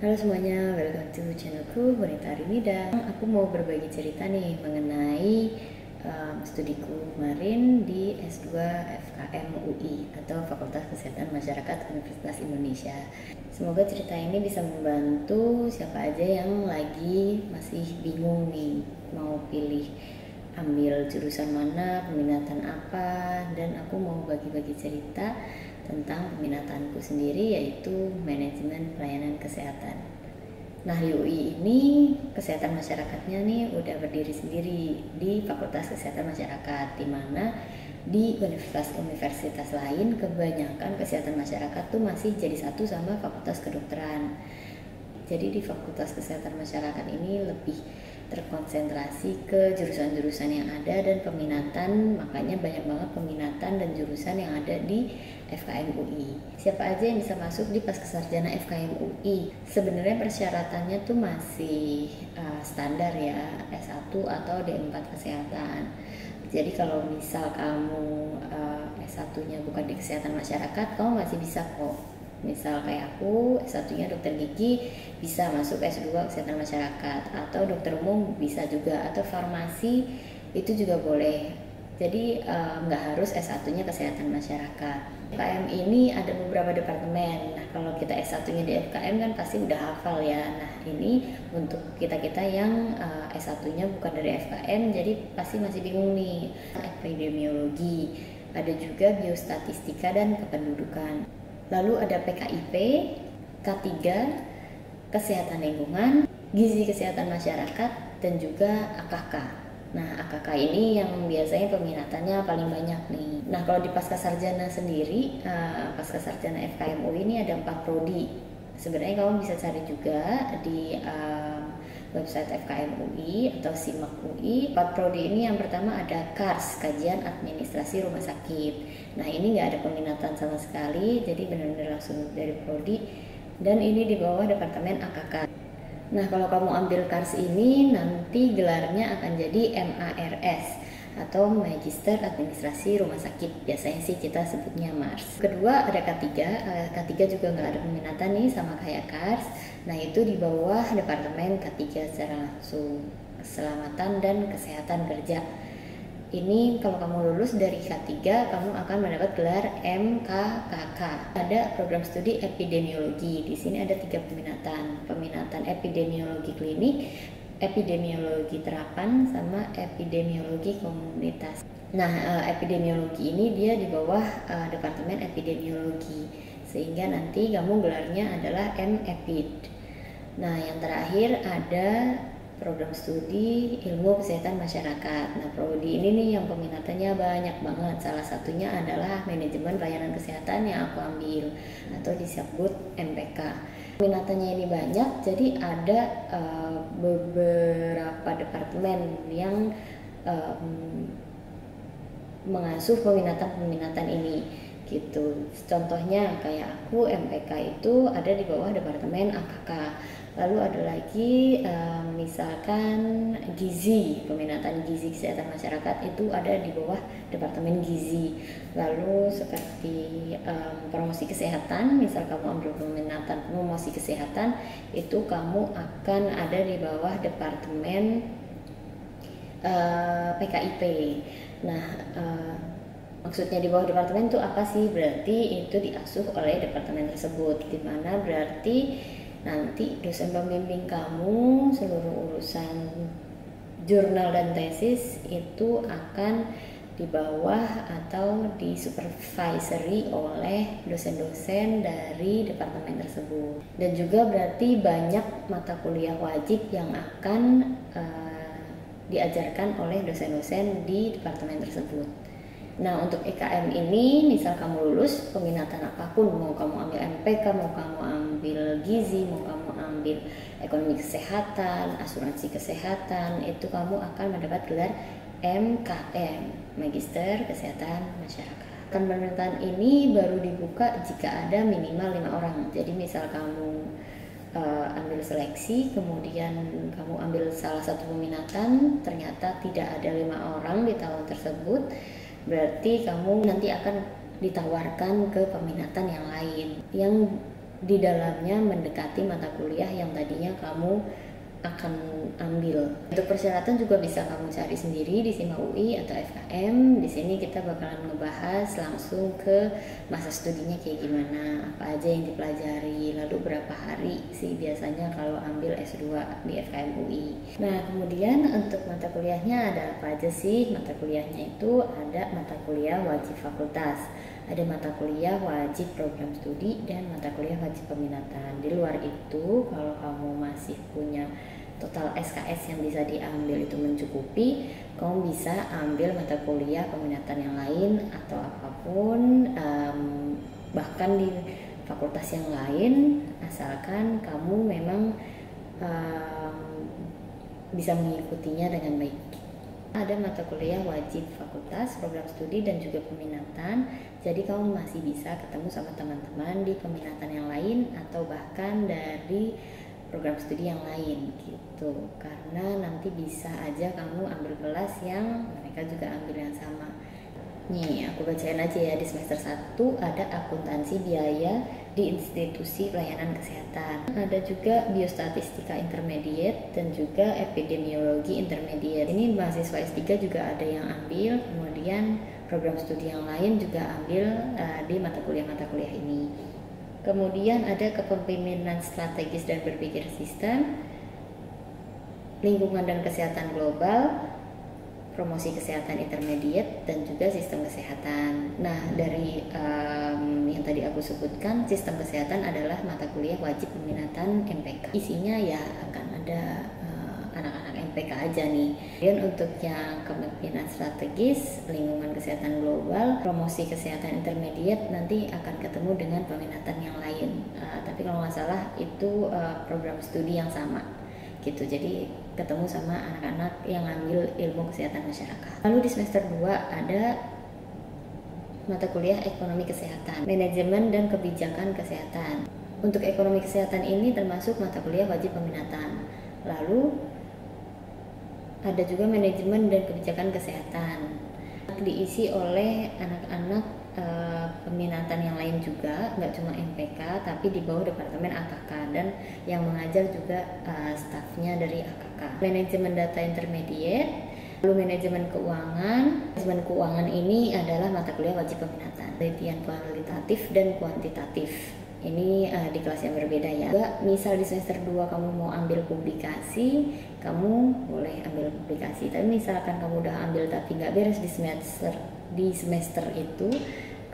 Halo semuanya, welcome to channelku Bonita Arimida. Aku mau berbagi cerita nih mengenai studiku kemarin di S2 FKM UI atau Fakultas Kesehatan Masyarakat Universitas Indonesia. Semoga cerita ini bisa membantu siapa aja yang lagi masih bingung nih mau pilih ambil jurusan mana, peminatan apa, dan aku mau bagi-bagi cerita tentang peminatanku sendiri, yaitu manajemen pelayanan kesehatan. Nah, di UI ini kesehatan masyarakatnya nih udah berdiri sendiri di Fakultas Kesehatan Masyarakat, di mana di universitas-universitas lain kebanyakan kesehatan masyarakat tuh masih jadi satu sama Fakultas Kedokteran. Jadi di Fakultas Kesehatan Masyarakat ini lebih terkonsentrasi ke jurusan-jurusan yang ada dan peminatan, makanya banyak banget peminatan dan jurusan yang ada di FKM UI. Siapa aja yang bisa masuk di Pascasarjana FKM UI? Sebenarnya persyaratannya tuh masih standar ya, S1 atau D4 Kesehatan. Jadi kalau misal kamu S1-nya bukan di Kesehatan Masyarakat, kamu masih bisa kok. Misal kayak aku, S1-nya dokter gigi, bisa masuk S2 kesehatan masyarakat, atau dokter umum bisa juga, atau farmasi itu juga boleh. Jadi nggak harus S1-nya kesehatan masyarakat. FKM ini ada beberapa departemen. Nah, kalau kita S1-nya di FKM kan pasti udah hafal ya. Nah, ini untuk kita-kita yang S1-nya bukan dari FKM, jadi pasti masih bingung nih. Epidemiologi, ada juga biostatistika dan kependudukan. Lalu ada PKIP, K3, Kesehatan Lingkungan, Gizi Kesehatan Masyarakat, dan juga AKK. Nah, AKK ini yang biasanya peminatannya paling banyak nih. Nah, kalau di Pascasarjana sendiri, Pascasarjana FKM UI ini ada 4 prodi. Sebenarnya kamu bisa cari juga di website FKM UI atau SIMAK UI. 4 prodi ini yang pertama ada KARS, Kajian Administrasi Rumah Sakit. Nah, ini nggak ada peminatan sama sekali, jadi benar-benar langsung dari prodi, dan ini di bawah Departemen AKK. Nah, kalau kamu ambil KARS ini nanti gelarnya akan jadi MARS atau Magister Administrasi Rumah Sakit. Biasanya sih kita sebutnya MARS. Kedua ada K3, K3 juga nggak ada peminatan nih sama kayak KARS. Nah, itu di bawah Departemen K3 secara langsung, Keselamatan dan Kesehatan Kerja. Ini kalau kamu lulus dari K3, kamu akan mendapat gelar MKKK. Ada program studi epidemiologi. Di sini ada 3 peminatan. Peminatan epidemiologi klinik, epidemiologi terapan, sama epidemiologi komunitas. Nah, epidemiologi ini dia di bawah Departemen Epidemiologi, sehingga nanti kamu gelarnya adalah M.Epid. Nah, yang terakhir ada program studi ilmu kesehatan masyarakat. Nah, prodi ini nih yang peminatannya banyak banget. Salah satunya adalah manajemen pelayanan kesehatan yang aku ambil, atau disebut MPK. Peminatannya ini banyak, jadi ada beberapa departemen yang mengasuh peminatan-peminatan ini gitu. Contohnya kayak aku, MPK itu ada di bawah Departemen AKK. Lalu ada lagi misalkan gizi, peminatan gizi kesehatan masyarakat itu ada di bawah Departemen Gizi. Lalu seperti promosi kesehatan, misal kamu ambil peminatan promosi kesehatan, itu kamu akan ada di bawah Departemen PKIP. Nah, maksudnya di bawah departemen itu apa sih? Berarti itu diasuh oleh departemen tersebut, di mana berarti nanti dosen pembimbing kamu seluruh urusan jurnal dan tesis itu akan di bawah atau di supervisory oleh dosen-dosen dari departemen tersebut. Dan juga berarti banyak mata kuliah wajib yang akan diajarkan oleh dosen-dosen di departemen tersebut. Nah, untuk EKM ini, misal kamu lulus peminatan apapun, mau kamu ambil MPK, mau kamu ambil gizi, mau kamu ambil ekonomi kesehatan, asuransi kesehatan, itu kamu akan mendapat gelar MKM, Magister Kesehatan Masyarakat. Peminatan ini baru dibuka jika ada minimal 5 orang. Jadi misal kamu ambil seleksi, kemudian kamu ambil salah satu peminatan, ternyata tidak ada 5 orang di tahun tersebut, berarti kamu nanti akan ditawarkan ke peminatan yang lain yang di dalamnya mendekati mata kuliah yang tadinya kamu akan ambil. Untuk persyaratan juga bisa kamu cari sendiri di SIMA UI atau FKM. Di sini kita bakalan ngebahas langsung ke masa studinya kayak gimana, apa aja yang dipelajari, lalu berapa hari sih biasanya kalau ambil S2 di FKM UI. Nah, kemudian untuk mata kuliahnya ada apa aja sih? Mata kuliahnya itu ada mata kuliah wajib fakultas, ada mata kuliah wajib program studi, dan mata kuliah wajib peminatan. Di luar itu, kalau kamu masih punya total SKS yang bisa diambil itu mencukupi, kamu bisa ambil mata kuliah peminatan yang lain atau apapun, bahkan di fakultas yang lain, asalkan kamu memang bisa mengikutinya dengan baik. Ada mata kuliah wajib fakultas, program studi, dan juga peminatan. Jadi kamu masih bisa ketemu sama teman-teman di peminatan yang lain atau bahkan dari program studi yang lain gitu. Karena nanti bisa aja kamu ambil kelas yang mereka juga ambil yang sama. Nih, aku bacain aja ya. Di semester 1 ada akuntansi biaya di institusi pelayanan kesehatan. Ada juga biostatistika intermediate dan juga epidemiologi intermediate. Ini mahasiswa S3 juga ada yang ambil, kemudian program studi yang lain juga ambil di mata kuliah ini. Kemudian ada kepemimpinan strategis dan berpikir sistem, lingkungan dan kesehatan global, promosi kesehatan intermediate, dan juga sistem kesehatan. Nah, dari yang tadi aku sebutkan, sistem kesehatan adalah mata kuliah wajib peminatan MPK. Isinya ya akan ada anak-anak MPK aja nih. Dan untuk yang kepemimpinan strategis, lingkungan kesehatan global, promosi kesehatan intermediate, nanti akan ketemu dengan peminatan yang lain. Tapi kalau nggak salah itu program studi yang sama gitu. Jadi ketemu sama anak-anak yang ngambil ilmu kesehatan masyarakat. Lalu di semester 2 ada mata kuliah ekonomi kesehatan, manajemen dan kebijakan kesehatan. Untuk ekonomi kesehatan ini termasuk mata kuliah wajib peminatan. Lalu ada juga manajemen dan kebijakan kesehatan, diisi oleh anak-anak peminatan yang lain juga, nggak cuma MPK tapi di bawah departemen AKK, dan yang mengajar juga stafnya dari AKK. Manajemen data intermediate, lalu manajemen keuangan. Manajemen keuangan ini adalah mata kuliah wajib peminatan, penelitian kualitatif dan kuantitatif. Ini di kelas yang berbeda ya. Juga, misal di semester 2 kamu mau ambil publikasi, kamu boleh ambil publikasi. Tapi misalkan kamu udah ambil tapi nggak beres di semester itu,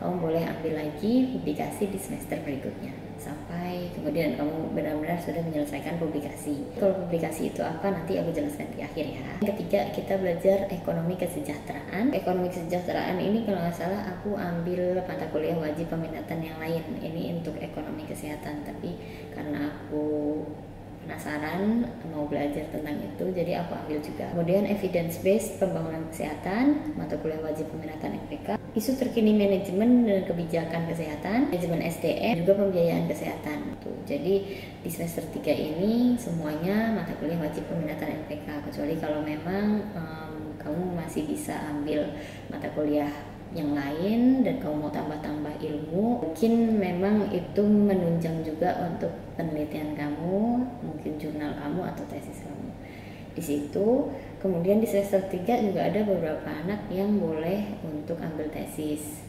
kamu boleh ambil lagi publikasi di semester berikutnya sampai kemudian kamu benar-benar sudah menyelesaikan publikasi. Kalau publikasi itu apa, nanti aku jelaskan di akhir ya. Yang ketiga, kita belajar ekonomi kesejahteraan. Ekonomi kesejahteraan ini kalau nggak salah aku ambil mata kuliah wajib peminatan yang lain. Ini untuk ekonomi kesehatan, tapi karena aku penasaran mau belajar tentang itu, jadi aku ambil juga. Kemudian evidence based pembangunan kesehatan, mata kuliah wajib peminatan MPK. Isu terkini manajemen dan kebijakan kesehatan, manajemen SDM, juga pembiayaan kesehatan. Tuh, jadi di semester 3 ini semuanya mata kuliah wajib peminatan MPK, kecuali kalau memang kamu masih bisa ambil mata kuliah yang lain dan kamu mau tambah-tambah ilmu, mungkin memang itu menunjang juga untuk penelitian kamu, mungkin jurnal kamu atau tesis kamu di situ. Kemudian di semester 3 juga ada beberapa anak yang boleh untuk ambil tesis.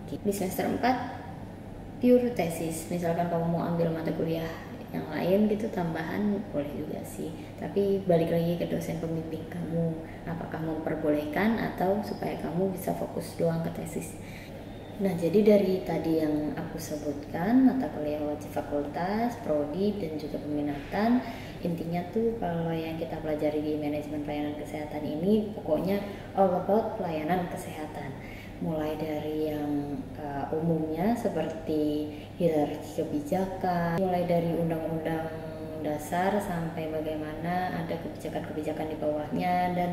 Di semester 4 pure tesis, misalkan kamu mau ambil mata kuliah yang lain gitu tambahan boleh juga sih, tapi balik lagi ke dosen pembimbing kamu apakah memperbolehkan atau supaya kamu bisa fokus doang ke tesis. Nah, jadi dari tadi yang aku sebutkan, mata kuliah wajib fakultas, prodi, dan juga peminatan, intinya tuh kalau yang kita pelajari di manajemen pelayanan kesehatan ini pokoknya all about pelayanan kesehatan, mulai dari yang umumnya seperti hierarki kebijakan, mulai dari undang-undang dasar sampai bagaimana ada kebijakan-kebijakan di bawahnya dan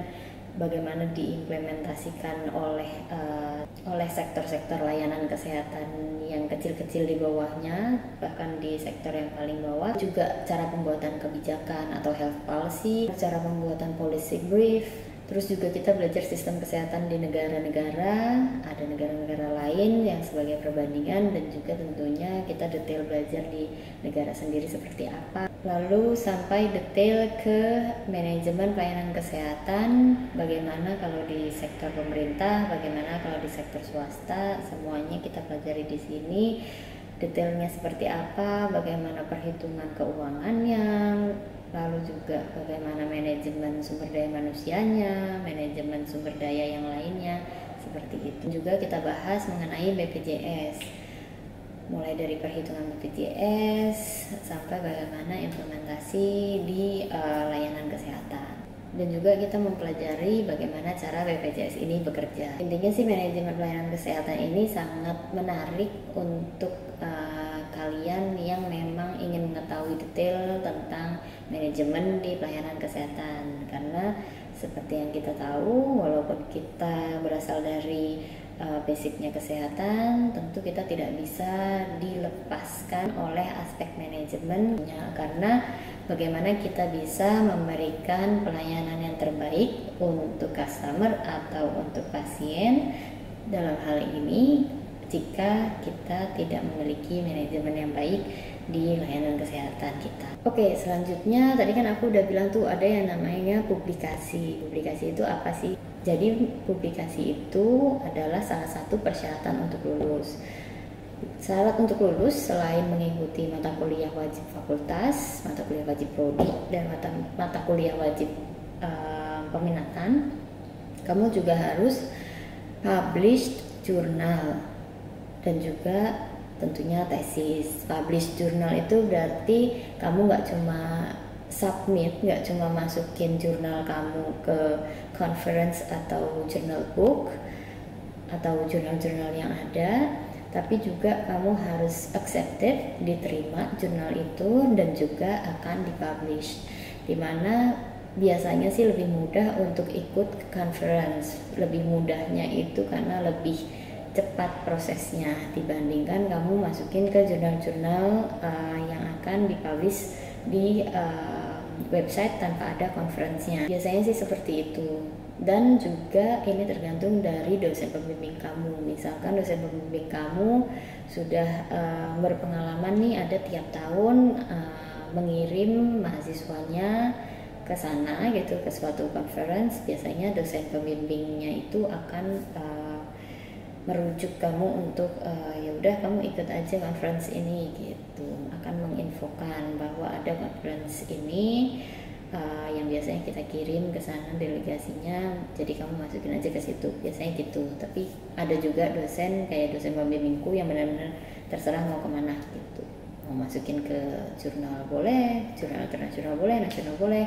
bagaimana diimplementasikan oleh sektor-sektor layanan kesehatan yang kecil-kecil di bawahnya, bahkan di sektor yang paling bawah. Juga cara pembuatan kebijakan atau health policy, cara pembuatan policy brief, Terus juga kita belajar sistem kesehatan di negara-negara, ada negara-negara lain yang sebagai perbandingan, dan juga tentunya kita detail belajar di negara sendiri seperti apa. Lalu sampai detail ke manajemen pelayanan kesehatan, bagaimana kalau di sektor pemerintah, bagaimana kalau di sektor swasta, semuanya kita pelajari di sini. Detailnya seperti apa, bagaimana perhitungan keuangannya, lalu juga bagaimana manajemen sumber daya manusianya, manajemen sumber daya yang lainnya, seperti itu. Juga kita bahas mengenai BPJS, mulai dari perhitungan BPJS sampai bagaimana implementasi di layanan kesehatan. Dan juga kita mempelajari bagaimana cara BPJS ini bekerja. Intinya sih manajemen pelayanan kesehatan ini sangat menarik untuk kalian yang memang ingin mengetahui detail tentang manajemen di pelayanan kesehatan. Karena seperti yang kita tahu, walaupun kita berasal dari basicnya kesehatan, tentu kita tidak bisa dilepaskan oleh aspek manajemennya, karena bagaimana kita bisa memberikan pelayanan yang terbaik untuk customer atau untuk pasien dalam hal ini jika kita tidak memiliki manajemen yang baik di layanan kesehatan kita. Oke, selanjutnya tadi kan aku udah bilang tuh ada yang namanya publikasi. Publikasi itu apa sih? Jadi publikasi itu adalah salah satu persyaratan untuk lulus. Syarat untuk lulus selain mengikuti mata kuliah wajib fakultas, mata kuliah wajib prodi, dan mata kuliah wajib peminatan, kamu juga harus published jurnal dan juga tentunya tesis. Publish jurnal itu berarti kamu nggak cuma submit, nggak cuma masukin jurnal kamu ke conference atau journal book atau jurnal-jurnal yang ada, tapi juga kamu harus accepted, diterima jurnal itu, dan juga akan dipublish. Dimana biasanya sih lebih mudah untuk ikut conference, lebih mudahnya itu karena lebih cepat prosesnya dibandingkan kamu masukin ke jurnal-jurnal yang akan dipublish di website tanpa ada conference-nya. Biasanya sih seperti itu. Dan juga ini tergantung dari dosen pembimbing kamu. Misalkan dosen pembimbing kamu sudah berpengalaman nih, ada tiap tahun mengirim mahasiswanya ke sana gitu, ke suatu conference, biasanya dosen pembimbingnya itu akan merujuk kamu untuk ya udah kamu ikut aja conference ini gitu, akan menginfokan bahwa ada conference ini yang biasanya kita kirim ke sana delegasinya, jadi kamu masukin aja ke situ, biasanya gitu. Tapi ada juga dosen kayak dosen pembimbingku yang benar-benar terserah mau kemana gitu, mau masukin ke jurnal boleh, jurnal internasional boleh, nasional boleh,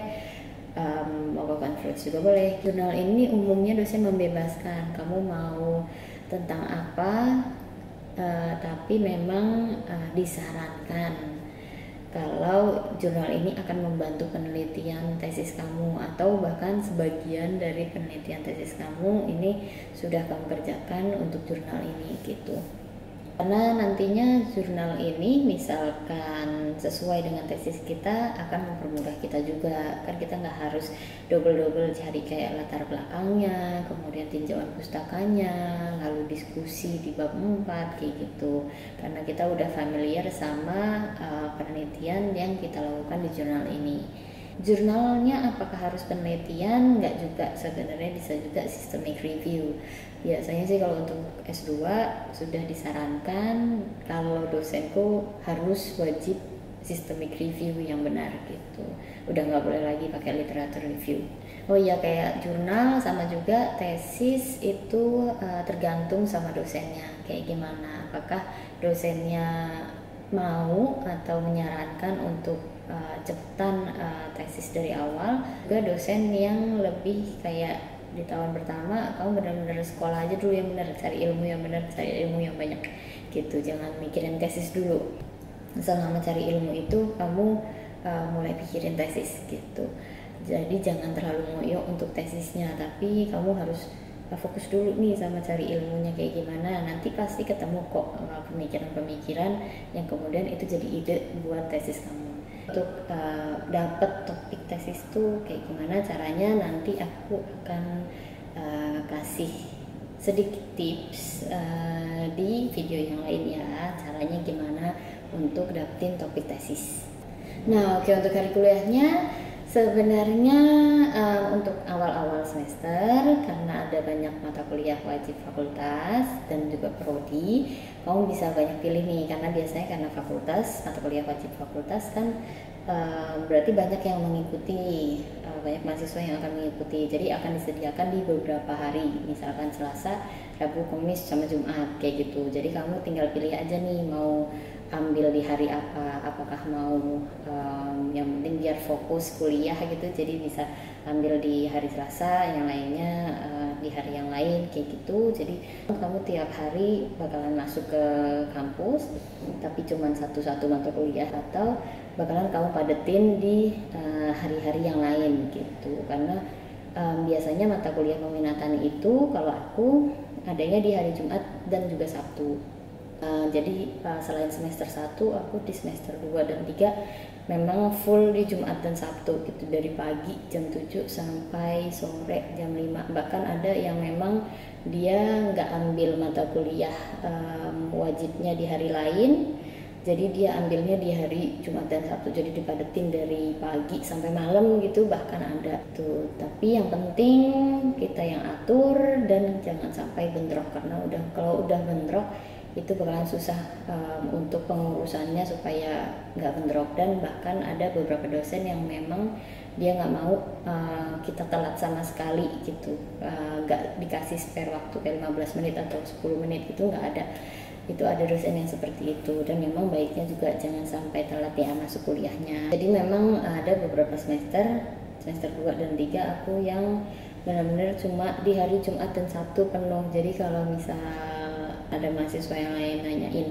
mau ke conference juga boleh. Jurnal ini umumnya dosen membebaskan kamu mau tentang apa, tapi memang disarankan kalau jurnal ini akan membantu penelitian tesis kamu, atau bahkan sebagian dari penelitian tesis kamu ini sudah kamu kerjakan untuk jurnal ini gitu. Karena nantinya jurnal ini misalkan sesuai dengan tesis kita akan mempermudah kita juga, kan kita nggak harus double cari kayak latar belakangnya, kemudian tinjauan pustakanya, lalu diskusi di bab 4 kayak gitu, karena kita udah familiar sama penelitian yang kita lakukan di jurnal ini. Jurnalnya apakah harus penelitian? Nggak juga, sebenarnya bisa juga systemic review. Biasanya sih kalau untuk S2 sudah disarankan kalau dosenku harus wajib systemic review yang benar gitu, udah nggak boleh lagi pakai literature review. Oh iya, kayak jurnal sama juga tesis itu tergantung sama dosennya kayak gimana, apakah dosennya mau atau menyarankan untuk cepetan tesis dari awal. Juga dosen yang lebih kayak di tahun pertama kamu benar-benar sekolah aja dulu yang benar, cari ilmu yang benar, cari ilmu yang banyak gitu, jangan mikirin tesis dulu. Selama cari ilmu itu kamu mulai pikirin tesis gitu. Jadi jangan terlalu ngoyo untuk tesisnya, tapi kamu harus fokus dulu nih sama cari ilmunya kayak gimana. Nanti pasti ketemu kok pemikiran-pemikiran yang kemudian itu jadi ide buat tesis kamu. Untuk dapat topik tesis tuh kayak gimana caranya, nanti aku akan kasih sedikit tips di video yang lain ya, caranya gimana untuk dapetin topik tesis. Nah, oke, untuk hari kuliahnya sebenarnya untuk awal-awal semester, karena ada banyak mata kuliah wajib fakultas dan juga prodi, kamu bisa banyak pilih nih, karena biasanya karena fakultas, mata kuliah wajib fakultas kan berarti banyak yang mengikuti, banyak mahasiswa yang akan mengikuti, jadi akan disediakan di beberapa hari, misalkan Selasa, Rabu, Kamis, sama Jumat kayak gitu. Jadi kamu tinggal pilih aja nih mau ambil di hari apa, apakah mau yang penting biar fokus kuliah gitu, jadi bisa ambil di hari Selasa, yang lainnya di hari yang lain kayak gitu. Jadi kamu tiap hari bakalan masuk ke kampus tapi cuman satu-satu mata kuliah, atau bakalan kamu padetin di hari-hari yang lain gitu. Karena biasanya mata kuliah peminatan itu kalau aku adanya di hari Jumat dan juga Sabtu. Jadi selain semester 1, aku di semester 2 dan 3 memang full di Jumat dan Sabtu gitu, dari pagi jam 7 sampai sore jam 5. Bahkan ada yang memang dia nggak ambil mata kuliah wajibnya di hari lain, jadi dia ambilnya di hari Jumat dan Sabtu, jadi dipadetin dari pagi sampai malam gitu, bahkan ada tuh. Tapi yang penting kita yang atur dan jangan sampai bentrok, karena kalau udah bentrok itu bakalan susah untuk pengurusannya supaya nggak bentrok. Dan bahkan ada beberapa dosen yang memang dia nggak mau kita telat sama sekali gitu, nggak dikasih spare waktu kayak 15 menit atau 10 menit gitu, nggak ada. Itu ada dosen yang seperti itu, dan memang baiknya juga jangan sampai telat ya masuk kuliahnya. Jadi memang ada beberapa semester 2 dan 3 aku yang benar-benar cuma di hari Jumat dan Sabtu penuh. Jadi kalau misal ada mahasiswa yang lain nanyain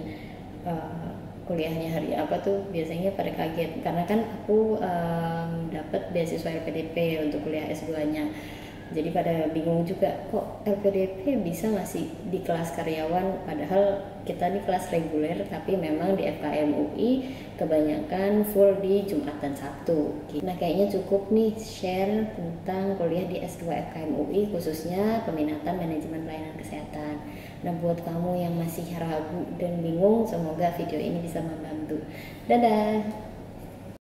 kuliahnya hari apa tuh, biasanya pada kaget, karena kan aku dapat beasiswa LPDP untuk kuliah S2-nya. Jadi pada bingung juga, kok LPDP bisa masih di kelas karyawan, padahal kita di kelas reguler, tapi memang di FKM UI kebanyakan full di Jumat dan Sabtu. Nah, kayaknya cukup nih share tentang kuliah di S2 FKM UI, khususnya peminatan manajemen pelayanan kesehatan. Nah, buat kamu yang masih ragu dan bingung, semoga video ini bisa membantu. Dadah!